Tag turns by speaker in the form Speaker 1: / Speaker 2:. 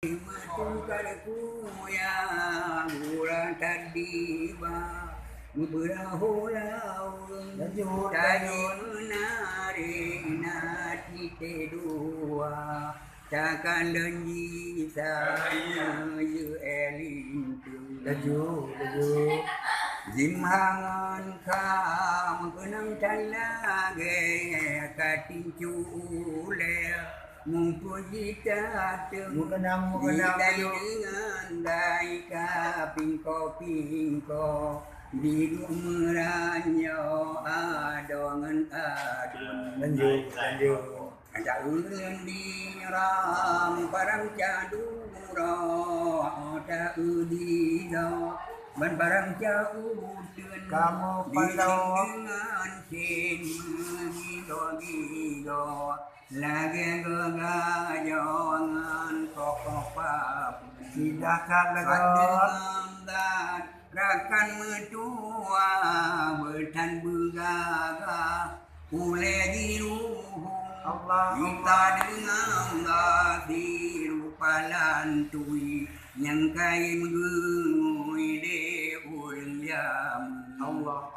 Speaker 1: Matungkalku yang bulan tadiba berahula tajun menari nati kedua takkan denji saya elin
Speaker 2: Laju
Speaker 1: Zimhangan kam kenang talage katincu le mempuji tateng
Speaker 2: Mukenang
Speaker 1: dai dengan dai ka pingko di dumeranyo adongan adun
Speaker 2: Lanjut
Speaker 1: ada ulun di ram barang caduro ada udino ban barang jauh
Speaker 2: Kamu pandau
Speaker 1: dengan sen gido lagi gegajongan kokopap
Speaker 2: Sidakan lagot
Speaker 1: Padang rakan metua bertan begaga ule diruhung
Speaker 2: Allah
Speaker 1: kita dengan gadi rupalan tui yang kai mengui de uliam
Speaker 2: Allah